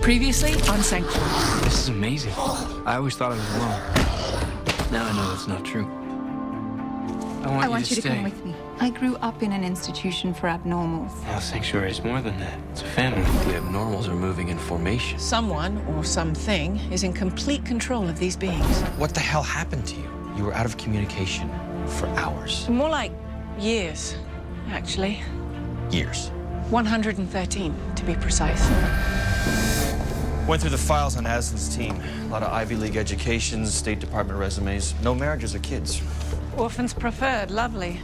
Previously on Sanctuary. This is amazing. I always thought I was alone. Now I know that's not true. I want you to come with me. I grew up in an institution for abnormals. Well, Sanctuary is more than that. It's a family. The abnormals are moving in formation. Someone or something is in complete control of these beings. What the hell happened to you? You were out of communication for hours. More like years, actually. Years. 113, to be precise. Went through the files on Aslan's team. A lot of Ivy League educations, State Department resumes. No marriages or kids. Orphans preferred, lovely.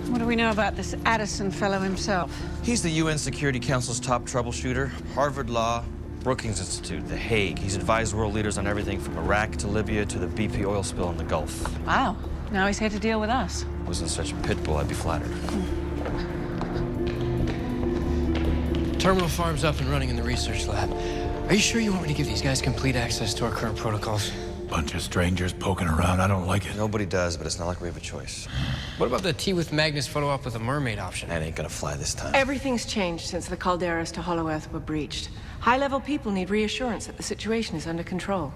What do we know about this Addison fellow himself? He's the UN Security Council's top troubleshooter. Harvard Law, Brookings Institute, The Hague. He's advised world leaders on everything from Iraq to Libya to the BP oil spill in the Gulf. Wow. Now he's here to deal with us. If I wasn't such a pit bull, I'd be flattered. Terminal farm's up and running in the research lab. Are you sure you want me to give these guys complete access to our current protocols? Bunch of strangers poking around. I don't like it. Nobody does, but it's not like we have a choice. What about the T with Magnus photo op with a mermaid option? That ain't gonna fly this time. Everything's changed since the calderas to Hollow Earth were breached. High-level people need reassurance that the situation is under control.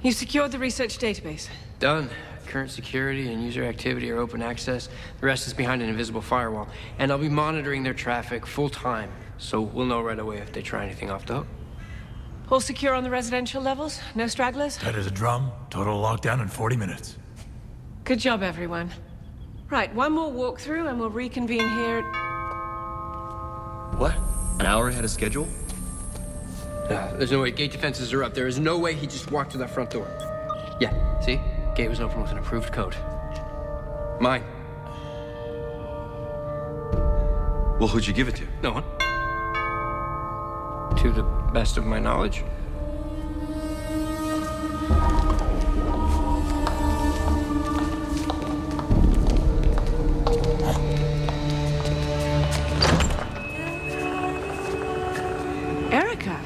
You've secured the research database. Done. Current security and user activity are open access. The rest is behind an invisible firewall. And I'll be monitoring their traffic full time, so we'll know right away if they try anything off the hook. All secure on the residential levels? No stragglers? Tight as a drum. Total lockdown in 40 minutes. Good job, everyone. Right, one more walkthrough and we'll reconvene here. What? An hour ahead of schedule? There's no way. Gate defenses are up. There is no way he just walked through that front door. Yeah, see? Gate was open with an approved code. Mine. Well, who'd you give it to? No one. To the best of my knowledge. Erica.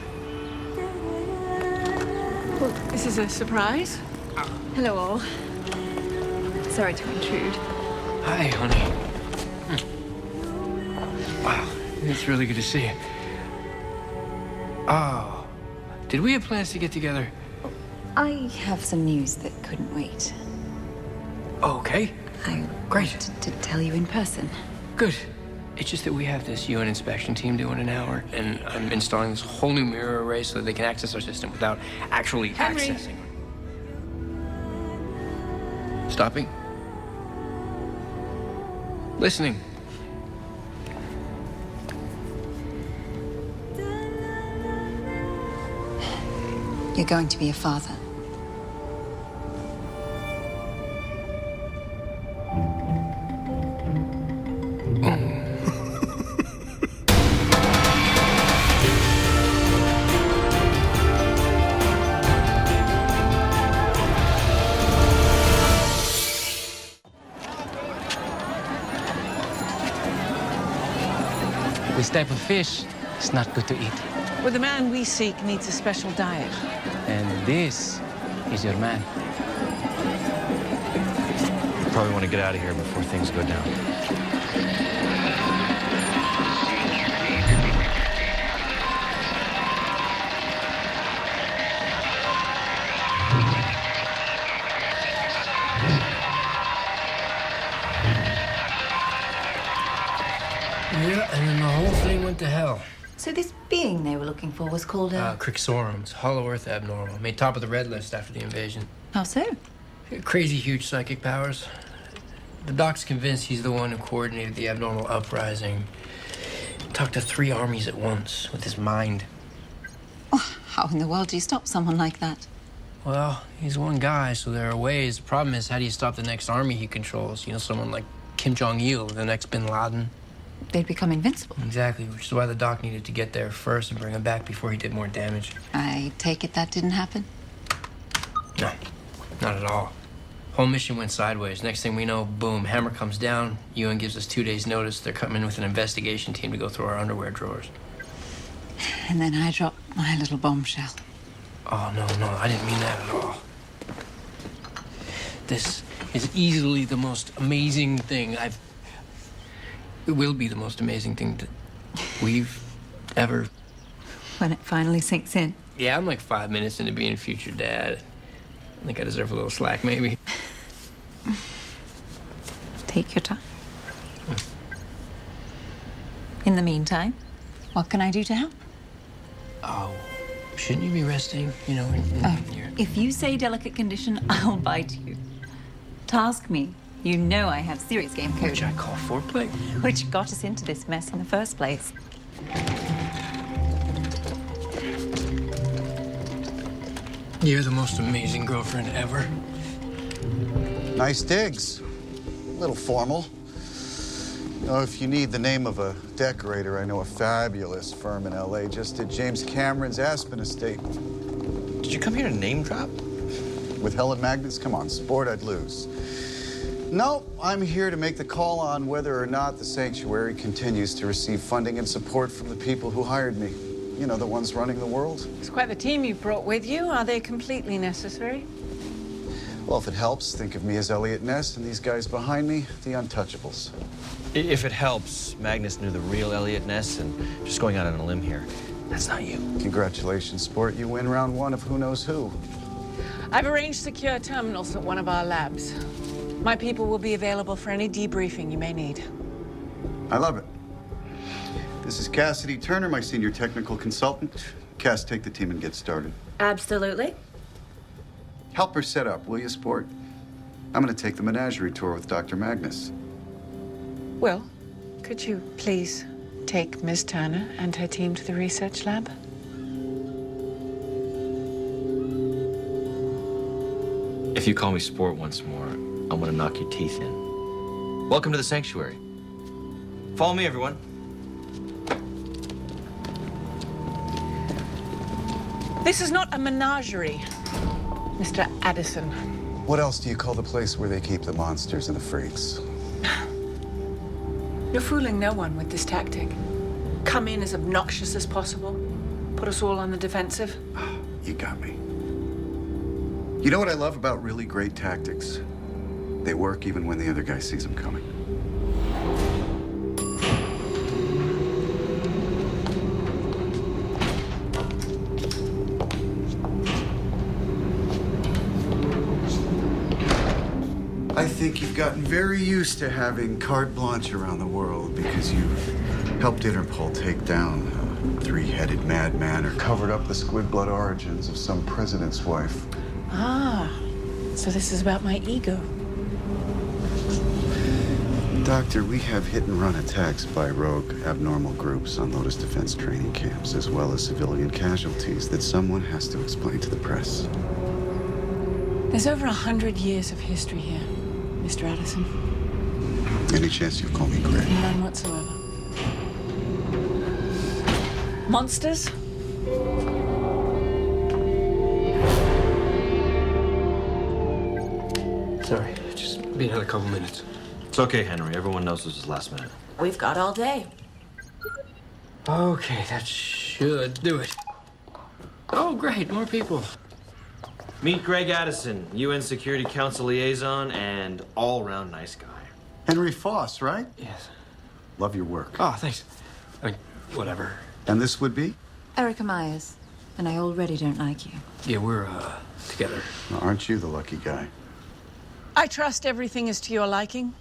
Well, this is a surprise. Hello, all. Sorry to intrude. Hi, honey. Wow, it's really good to see you. Oh, did we have plans to get together? I have some news that couldn't wait. Okay, I Great. wanted to tell you in person. good. It's just that we have this UN inspection team due in an hour, and I'm installing this whole new mirror array so that they can access our system without actually Henry. accessing. Stopping. Listening. You're going to be a father. This type of fish is not good to eat. Well, the man we seek needs a special diet. And this is your man. You probably want to get out of here before things go down. Yeah, and then the whole thing went to hell. So this being they were looking for was called a... Crixorums, Hollow Earth abnormal, made top of the red list after the invasion. How so? Crazy huge psychic powers. The doc's convinced he's the one who coordinated the abnormal uprising. Talked to 3 armies at once with his mind. Oh, how in the world do you stop someone like that? Well, he's one guy, so there are ways. The problem is, how do you stop the next army he controls? You know, someone like Kim Jong-il, the next Bin Laden. They'd become invincible. Exactly, which is why the doc needed to get there first and bring him back before he did more damage. I take it that didn't happen? No, not at all. Whole mission went sideways. Next thing we know, boom, hammer comes down. UN gives us 2 days' notice. They're coming with an investigation team to go through our underwear drawers. And then I dropped my little bombshell. Oh, no, I didn't mean that at all. This is easily the most amazing thing It will be the most amazing thing that we've ever when it finally sinks in. Yeah, I'm like 5 minutes into being a future dad. I think I deserve a little slack, maybe. Take your time. In the meantime, what can I do to help? Oh, shouldn't you be resting? You know, If you say delicate condition, I'll bite you. Task me. You know I have serious game code. which I call foreplay. Which got us into this mess in the first place. You're the most amazing girlfriend ever. Nice digs. A little formal. You know, if you need the name of a decorator, I know a fabulous firm in LA just did James Cameron's Aspen estate. Did you come here to name drop? With Helen Magnus? Come on, sport, I'd lose. No, I'm here to make the call on whether or not the sanctuary continues to receive funding and support from the people who hired me. You know, the ones running the world. It's quite the team you brought with you. Are they completely necessary? Well, if it helps, think of me as Elliot Ness and these guys behind me, the Untouchables. If it helps, Magnus knew the real Elliot Ness, and just going out on a limb here, that's not you. Congratulations, sport. You win round one of who knows who. I've arranged secure terminals at one of our labs. My people will be available for any debriefing you may need. I love it. This is Cassidy Turner, my senior technical consultant. Cass, take the team and get started. Absolutely. Help her set up, will you, sport? I'm going to take the menagerie tour with Dr. Magnus. Will, could you please take Ms. Turner and her team to the research lab? If you call me sport once more, I'm gonna knock your teeth in. Welcome to the sanctuary. Follow me, everyone. This is not a menagerie, Mr. Addison. What else do you call the place where they keep the monsters and the freaks? You're fooling no one with this tactic. Come in as obnoxious as possible, put us all on the defensive. You got me. You know what I love about really great tactics? They work even when the other guy sees them coming. I think you've gotten very used to having carte blanche around the world because you helped Interpol take down a three-headed madman or covered up the squid blood origins of some president's wife. Ah, so this is about my ego. Doctor, we have hit-and-run attacks by rogue, abnormal groups on Lotus Defense training camps, as well as civilian casualties that someone has to explain to the press. There's over 100 years of history here, Mr. Addison. Any chance you'll call me Greg? None whatsoever. Monsters? Sorry, just be another couple minutes. It's okay, Henry. Everyone knows this is last minute. We've got all day. Okay, that should do it. Oh, great, more people. Meet Greg Addison, UN Security Council liaison and all-round nice guy. Henry Foss, right? Yes. Love your work. Oh, thanks. I mean, whatever. And this would be? Erica Myers, and I already don't like you. Yeah, we're, together. Well, aren't you the lucky guy? I trust everything is to your liking.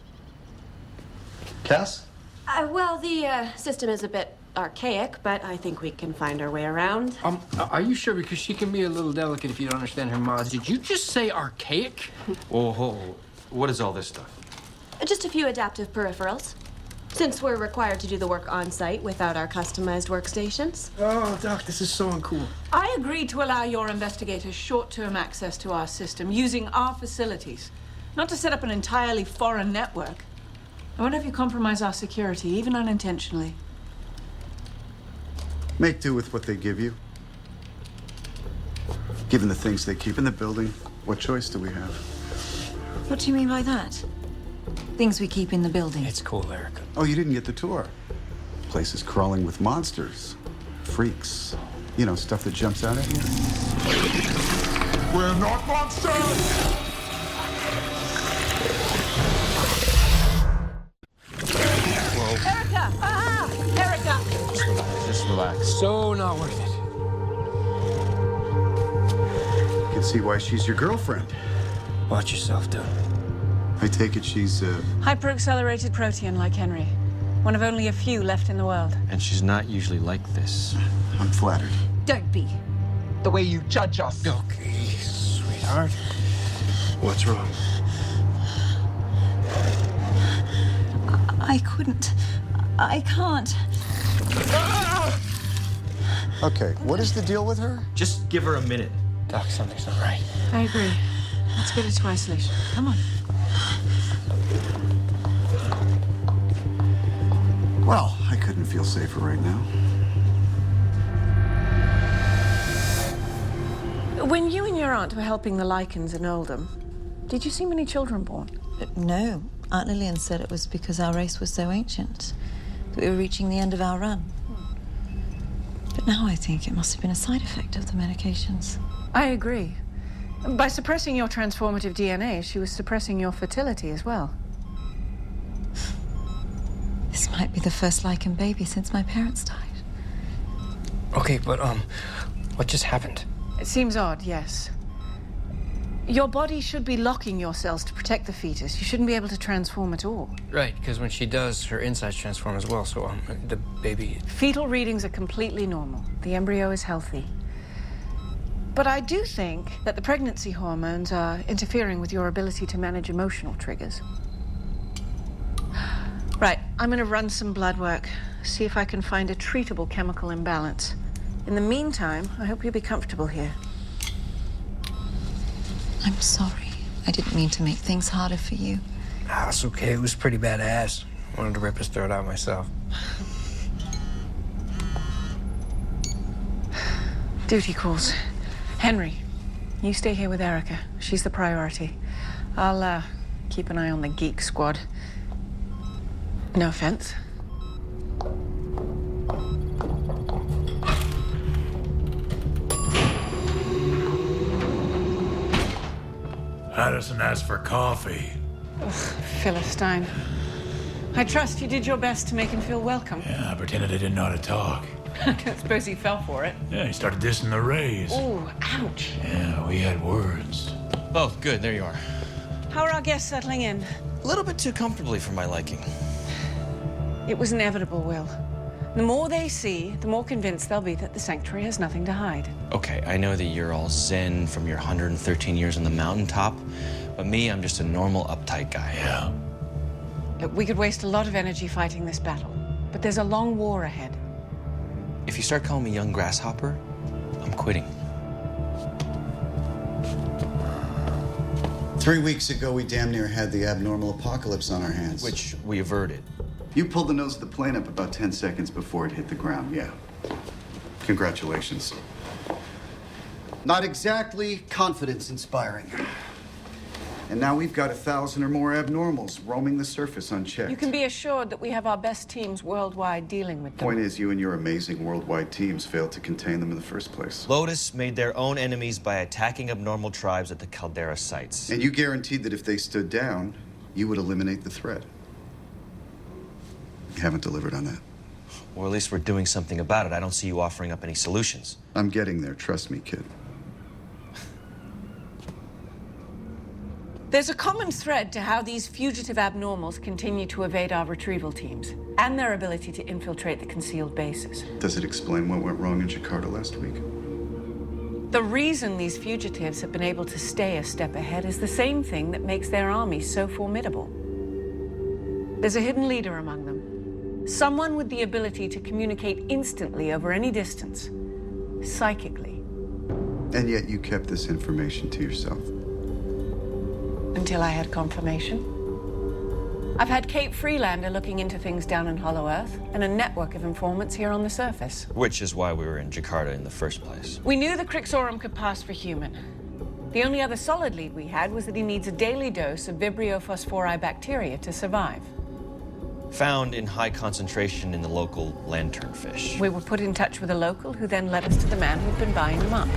Cass? Well, the system is a bit archaic, but I think we can find our way around. Are you sure? Because she can be a little delicate if you don't understand her mods. Did you just say archaic? Oh, what is all this stuff? Just a few adaptive peripherals. Since we're required to do the work on site without our customized workstations. Oh, Doc, this is so uncool. I agreed to allow your investigators short-term access to our system using our facilities, not to set up an entirely foreign network. I wonder if you compromise our security, even unintentionally. Make do with what they give you. Given the things they keep in the building, what choice do we have? What do you mean by that? Things we keep in the building. It's cool, Erica. Oh, you didn't get the tour. Place is crawling with monsters, freaks. You know, stuff that jumps out at you. We're not monsters! Erica! Ah! Erica! Just relax. So not worth it. see why she's your girlfriend. Watch yourself, dude. I take it she's, Hyper-accelerated protean like Henry. One of only a few left in the world. And she's not usually like this. I'm flattered. Don't be. The way you judge us. Okay, sweetheart. What's wrong? I couldn't. I can't. Okay, what is the deal with her? Just give her a minute. Doc, something's not right. I agree. Let's get her to isolation. Come on. Well, I couldn't feel safer right now. When you and your aunt were helping the Lycans in Oldham, did you see many children born? No. Aunt Lillian said it was because our race was so ancient that we were reaching the end of our run. But now I think it must have been a side effect of the medications. I agree. By suppressing your transformative DNA, she was suppressing your fertility as well. This might be the first Lycan baby since my parents died. Okay, but, what just happened? It seems odd, yes. Your body should be locking your cells to protect the fetus. You shouldn't be able to transform at all. Right, because when she does, her insides transform as well, so, the baby... Fetal readings are completely normal. The embryo is healthy. But I do think that the pregnancy hormones are interfering with your ability to manage emotional triggers. Right, I'm gonna run some blood work, see if I can find a treatable chemical imbalance. In the meantime, I hope you'll be comfortable here. I'm sorry. I didn't mean to make things harder for you. Ah, it's okay. It was pretty badass. Wanted to rip his throat out myself. Duty calls. Henry, you stay here with Erica. She's the priority. I'll, keep an eye on the geek squad. No offense. Addison asked for coffee. Ugh, Philistine. I trust you did your best to make him feel welcome. Yeah, I pretended I didn't know how to talk. I don't suppose he fell for it. Yeah, he started dissing the Rays. Oh, ouch. Yeah, we had words. Oh, good. There you are. How are our guests settling in? A little bit too comfortably for my liking. It was inevitable, Will. The more they see, the more convinced they'll be that the sanctuary has nothing to hide. Okay, I know that you're all zen from your 113 years on the mountaintop, but me, I'm just a normal, uptight guy. Yeah. Look, we could waste a lot of energy fighting this battle, but there's a long war ahead. If you start calling me young grasshopper, I'm quitting. 3 weeks ago, we damn near had the abnormal apocalypse on our hands. Which we averted. You pulled the nose of the plane up about 10 seconds before it hit the ground, yeah. Congratulations. Not exactly confidence-inspiring. And now we've got 1,000 or more abnormals roaming the surface unchecked. You can be assured that we have our best teams worldwide dealing with them. Point is, you and your amazing worldwide teams failed to contain them in the first place. Lotus made their own enemies by attacking abnormal tribes at the Caldera sites. And you guaranteed that if they stood down, you would eliminate the threat. You haven't delivered on that. Or at least we're doing something about it. I don't see you offering up any solutions. I'm getting there, trust me, kid. There's a common thread to how these fugitive abnormals continue to evade our retrieval teams and their ability to infiltrate the concealed bases. Does it explain what went wrong in Jakarta last week? The reason these fugitives have been able to stay a step ahead is the same thing that makes their army so formidable. There's a hidden leader among them. Someone with the ability to communicate instantly over any distance, psychically. And yet you kept this information to yourself. Until I had confirmation. I've had Kate Freelander looking into things down in Hollow Earth, and a network of informants here on the surface. Which is why we were in Jakarta in the first place. We knew the Crixorum could pass for human. The only other solid lead we had was that he needs a daily dose of Vibrio phosphori bacteria to survive. Found in high concentration in the local lanternfish. We were put in touch with a local who then led us to the man who'd been buying them up.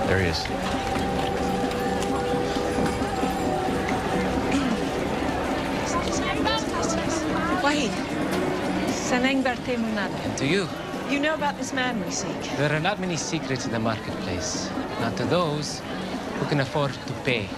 There he is. Wahid, Seneng Berte Munada. And to you, You know about this man we seek. there are not many secrets in the marketplace. Not to those who can afford to pay.